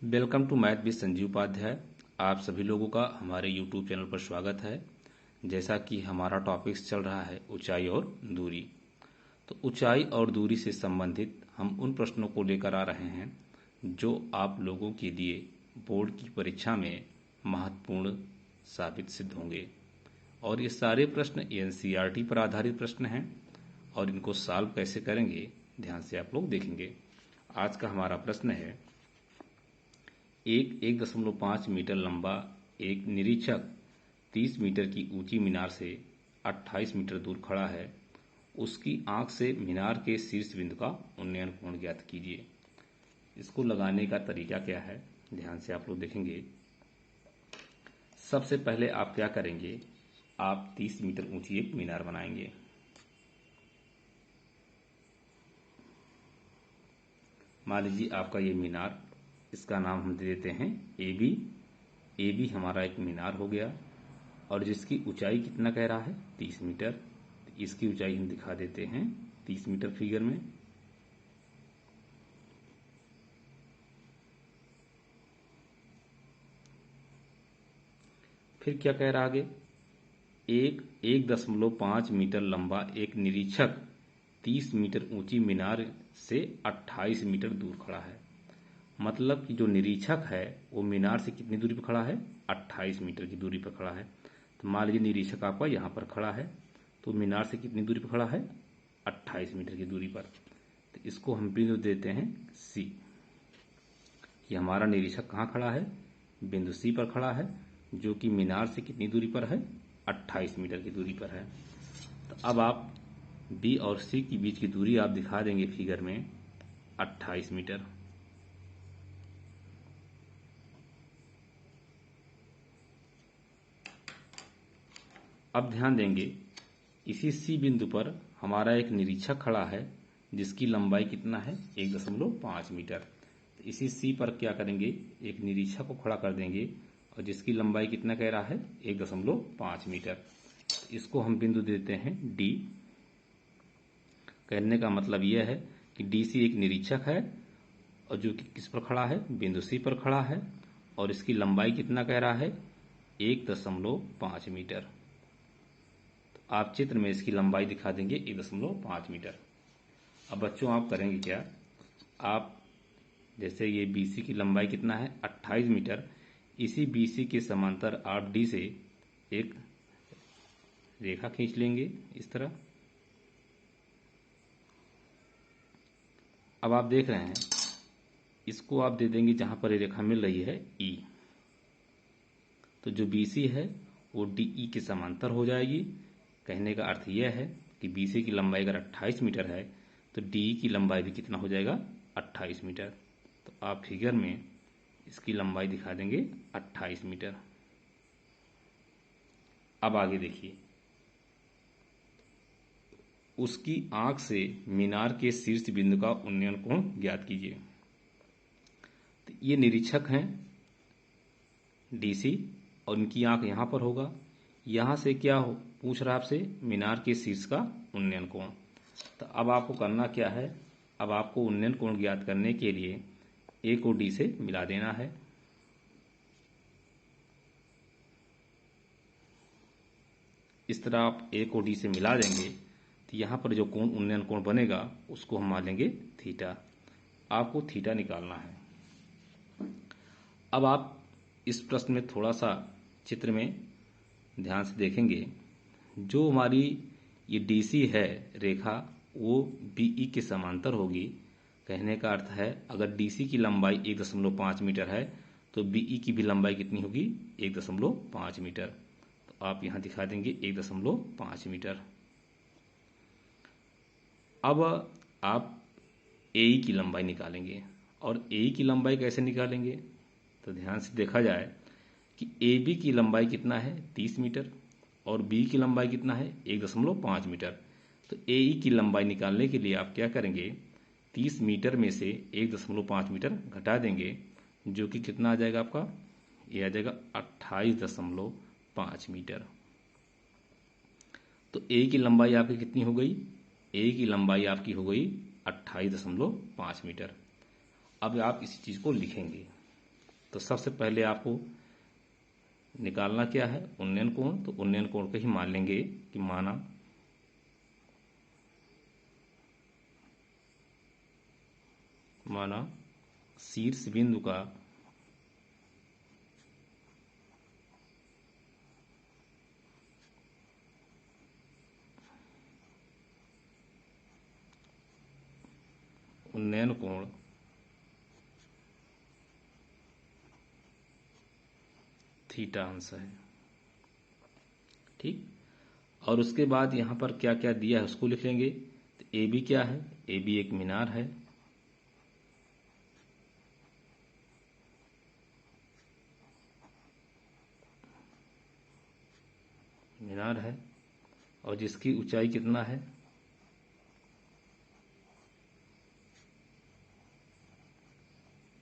Welcome to math with Sanjeev Upadhyay. आप सभी लोगों का हमारे यूट्यूब चैनल पर स्वागत है। जैसा कि हमारा टॉपिक्स चल रहा है ऊंचाई और दूरी, तो ऊंचाई और दूरी से संबंधित हम उन प्रश्नों को लेकर आ रहे हैं जो आप लोगों के लिए बोर्ड की परीक्षा में महत्वपूर्ण साबित सिद्ध होंगे। और ये सारे प्रश्न एनसीईआरटी पर आधारित प्रश्न हैं और इनको सॉल्व कैसे करेंगे ध्यान से आप लोग देखेंगे। आज का हमारा प्रश्न है, 1.5 मीटर लंबा एक निरीक्षक 30 मीटर की ऊंची मीनार से 28 मीटर दूर खड़ा है। उसकी आंख से मीनार के शीर्ष बिंदु का उन्नयन कोण ज्ञात कीजिए। इसको लगाने का तरीका क्या है ध्यान से आप लोग देखेंगे। सबसे पहले आप क्या करेंगे, आप 30 मीटर ऊंची एक मीनार बनाएंगे। मान लीजिए आपका ये मीनार, इसका नाम हम दे देते हैं ए बी। ए बी हमारा एक मीनार हो गया और जिसकी ऊंचाई कितना कह रहा है 30 मीटर। तो इसकी ऊंचाई हम दिखा देते हैं 30 मीटर फिगर में। फिर क्या कह रहा आगे, 1.5 मीटर लंबा एक निरीक्षक 30 मीटर ऊंची मीनार से 28 मीटर दूर खड़ा है। मतलब कि जो निरीक्षक है वो मीनार से कितनी दूरी पर खड़ा है, 28 मीटर की दूरी पर खड़ा है। तो मान लीजिए निरीक्षक आपका यहाँ पर खड़ा है, तो मीनार से कितनी दूरी पर खड़ा है, 28 मीटर की दूरी पर। तो इसको हम बिंदु देते हैं सी, कि हमारा निरीक्षक कहाँ खड़ा है, बिंदु सी पर खड़ा है, जो कि मीनार से कितनी दूरी पर है, 28 मीटर की दूरी पर है। तो अब आप बी और सी के बीच की दूरी आप दिखा देंगे फिगर में 28 मीटर। अब ध्यान देंगे, इसी सी बिंदु पर हमारा एक निरीक्षक खड़ा है जिसकी लंबाई कितना है, 1.5 मीटर। तो इसी सी पर क्या करेंगे, एक निरीक्षक को खड़ा कर देंगे और जिसकी लंबाई कितना कह रहा है, 1.5 मीटर। तो इसको हम बिंदु देते हैं डी। कहने का मतलब यह है कि डी सी एक निरीक्षक है और जो कि किस पर खड़ा है, बिंदु सी पर खड़ा है और इसकी लंबाई कितना कह रहा है, 1.5 मीटर। आप चित्र में इसकी लंबाई दिखा देंगे 1.5 मीटर। अब बच्चों आप करेंगे क्या, आप जैसे ये BC की लंबाई कितना है, 28 मीटर। इसी BC के समांतर आप D से एक रेखा खींच लेंगे इस तरह। अब आप देख रहे हैं, इसको आप दे देंगे जहां पर ये रेखा मिल रही है E। तो जो BC है वो DE के समांतर हो जाएगी। कहने का अर्थ यह है कि BC की लंबाई अगर 28 मीटर है तो DE की लंबाई भी कितना हो जाएगा, 28 मीटर। तो आप फिगर में इसकी लंबाई दिखा देंगे 28 मीटर। अब आगे देखिए, उसकी आंख से मीनार के शीर्ष बिंदु का उन्नयन कोण ज्ञात कीजिए। तो ये निरीक्षक हैं DC और इनकी आंख यहाँ पर होगा। यहाँ से क्या हो पूछ रहा है आपसे, मीनार के शीर्ष का उन्नयन कोण। तो अब आपको करना क्या है, अब आपको उन्नयन कोण ज्ञात करने के लिए ए को डी से मिला देना है। इस तरह आप ए को डी से मिला देंगे तो यहाँ पर जो कोण उन्नयन कोण बनेगा उसको हम मान लेंगे थीटा। आपको थीटा निकालना है। अब आप इस प्रश्न में थोड़ा सा चित्र में ध्यान से देखेंगे, जो हमारी ये DC है रेखा वो BE के समांतर होगी। कहने का अर्थ है अगर DC की लंबाई 1.5 मीटर है तो BE की भी लंबाई कितनी होगी, 1.5 मीटर। तो आप यहाँ दिखा देंगे 1.5 मीटर। अब आप AE की लंबाई निकालेंगे। और AE की लंबाई कैसे निकालेंगे, तो ध्यान से देखा जाए कि AB की लंबाई कितना है, 30 मीटर और B की लंबाई कितना है, 1.5 मीटर। तो AE की लंबाई निकालने के लिए आप क्या करेंगे, 30 मीटर में से 1.5 मीटर घटा देंगे, जो कि कितना आ जाएगा आपका, ये आ जाएगा 28.5 मीटर। तो A की लंबाई आपकी कितनी हो गई, A की लंबाई आपकी हो गई 28.5 मीटर। अब आप इसी चीज़ को लिखेंगे। तो सबसे पहले आपको निकालना क्या है, उन्नयन कोण। तो उन्नयन कोण को ही मान लेंगे कि माना शीर्ष बिंदु का उन्नयन कोण थीटा अंश है। ठीक, और उसके बाद यहां पर क्या क्या दिया है उसको लिख लेंगे। तो ए बी क्या है, ए बी एक मीनार है, मीनार है, और जिसकी ऊंचाई कितना है,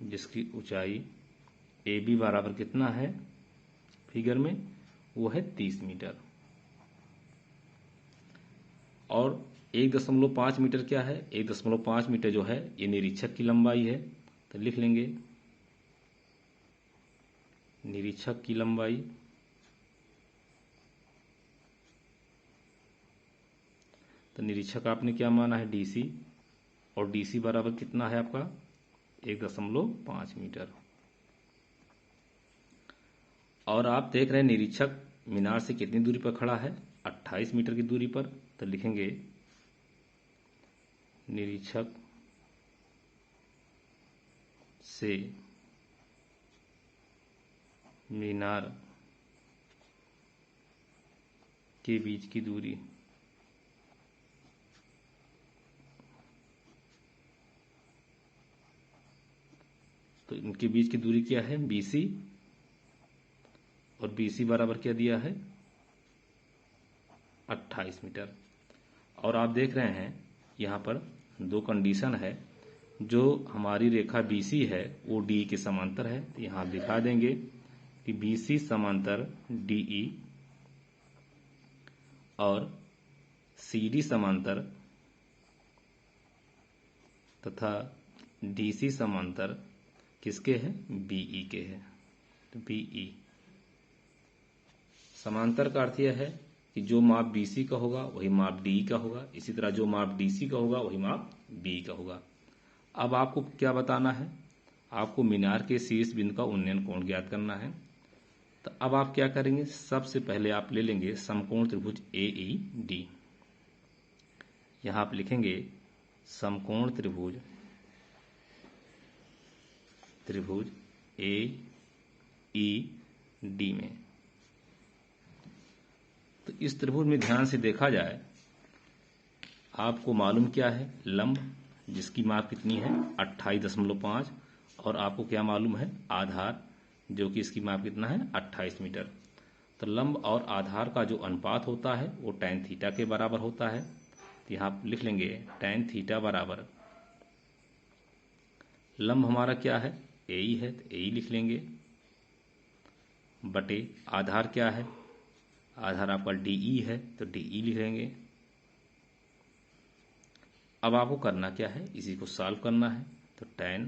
जिसकी ऊंचाई ए बी बराबर कितना है फिगर में, वो है 30 मीटर। और 1.5 मीटर क्या है, 1.5 मीटर जो है ये निरीक्षक की लंबाई है। तो लिख लेंगे निरीक्षक की लंबाई। तो निरीक्षक आपने क्या माना है, डीसी, और डीसी बराबर कितना है आपका 1.5 मीटर। और आप देख रहे हैं निरीक्षक मीनार से कितनी दूरी पर खड़ा है, 28 मीटर की दूरी पर। तो लिखेंगे निरीक्षक से मीनार के बीच की दूरी तो इनके बीच की दूरी क्या है, बीसी, और बीसी बराबर क्या दिया है 28 मीटर। और आप देख रहे हैं यहाँ पर दो कंडीशन है, जो हमारी रेखा बीसी है वो डी के समांतर है। तो यहाँ आप दिखा देंगे कि बीसी समांतर डीई और सीडी समांतर तथा डीसी समांतर किसके हैं, बीई के हैं। तो बीई समांतर का अर्थ यह है कि जो माप बीसी का होगा वही माप डी का होगा, इसी तरह जो माप डीसी का होगा वही माप बी का होगा। अब आपको क्या बताना है, आपको मीनार के शीर्ष बिंदु का उन्नयन कोण ज्ञात करना है। तो अब आप क्या करेंगे, सबसे पहले आप ले लेंगे समकोण त्रिभुज ए ई डी। यहां आप लिखेंगे समकोण त्रिभुज ए ई डी में। तो इस त्रिभुज में ध्यान से देखा जाए, आपको मालूम क्या है, लंब जिसकी माप कितनी है 28.5, और आपको क्या मालूम है, आधार जो कि इसकी माप कितना है 28 मीटर। तो लंब और आधार का जो अनुपात होता है वो tan थीटा के बराबर होता है। तो यहाँ आप लिख लेंगे tan थीटा बराबर, लंब हमारा क्या है ए ई है, तो ए ई लिख लेंगे, बटे आधार क्या है, आधार आपका डी ई है, तो डी ई लिख लेंगे। अब आपको करना क्या है, इसी को सॉल्व करना है। तो tan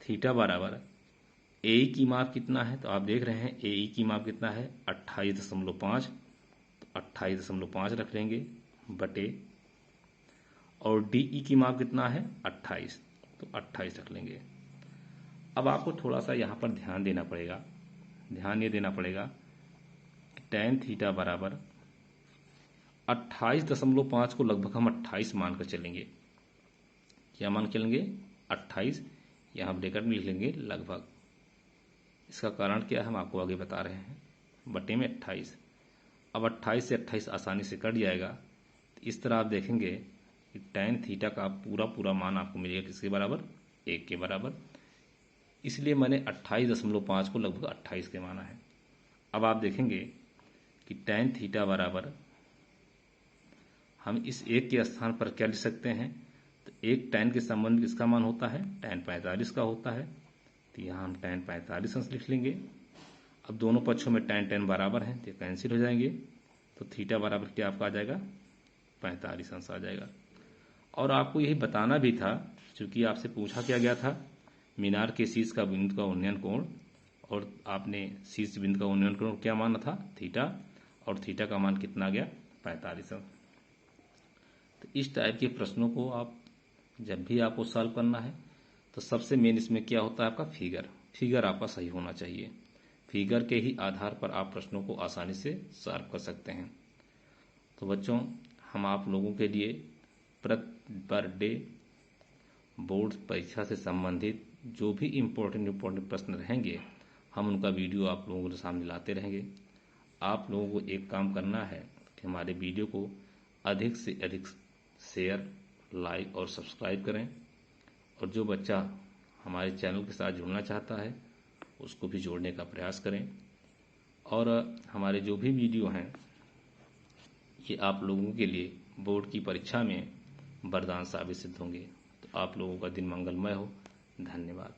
थीटा बराबर ए की माप कितना है, तो आप देख रहे हैं ए की माप कितना है 28.5, तो 28.5 रख लेंगे, बटे, और डी की माप कितना है 28, तो 28 रख लेंगे। अब आपको थोड़ा सा यहाँ पर ध्यान देना पड़ेगा, ध्यान ये देना पड़ेगा कि tan थीटा बराबर 28.5 को लगभग हम 28 मानकर चलेंगे। क्या मान के चलेंगे 28, यहाँ ब्रैकेट में लिख लेंगे लगभग। इसका कारण क्या है हम आपको आगे बता रहे हैं, बटे में 28। अब 28 से 28 आसानी से कट जाएगा। तो इस तरह आप देखेंगे कि tan थीटा का पूरा मान आपको मिलेगा किसके बराबर, 1 के बराबर। इसलिए मैंने 28.5 को लगभग 28 के माना है। अब आप देखेंगे कि tan थीटा बराबर हम इस 1 के स्थान पर क्या लिख सकते हैं, तो एक tan के संबंध में किसका मान होता है, tan 45 का होता है। तो यहाँ हम tan 45 अंश लिख लेंगे। अब दोनों पक्षों में tan बराबर हैं, तो कैंसिल हो जाएंगे। तो थीटा बराबर क्या आपका आ जाएगा 45 अंश आ जाएगा। और आपको यही बताना भी था, चूंकि आपसे पूछा क्या गया था मीनार के शीर्ष का बिंदु का उन्नयन कोण, और आपने शीर्ष बिंदु का उन्नयन कोण क्या माना था? थीटा, और थीटा का मान कितना आ गया? 45। तो इस टाइप के प्रश्नों को आप जब भी आपको सॉल्व करना है तो सबसे मेन इसमें क्या होता है? आपका फिगर आपका सही होना चाहिए। फिगर के ही आधार पर आप प्रश्नों को आसानी से सॉल्व कर सकते हैं। तो बच्चों, हम आप लोगों के लिए पर डे बोर्ड परीक्षा से संबंधित जो भी इम्पोर्टेंट प्रश्न रहेंगे, हम उनका वीडियो आप लोगों के सामने लाते रहेंगे। आप लोगों को एक काम करना है कि हमारे वीडियो को अधिक से अधिक शेयर, लाइक और सब्सक्राइब करें, और जो बच्चा हमारे चैनल के साथ जुड़ना चाहता है उसको भी जोड़ने का प्रयास करें। और हमारे जो भी वीडियो हैं ये आप लोगों के लिए बोर्ड की परीक्षा में वरदान साबित सिद्ध होंगे। तो आप लोगों का दिन मंगलमय हो। धन्यवाद।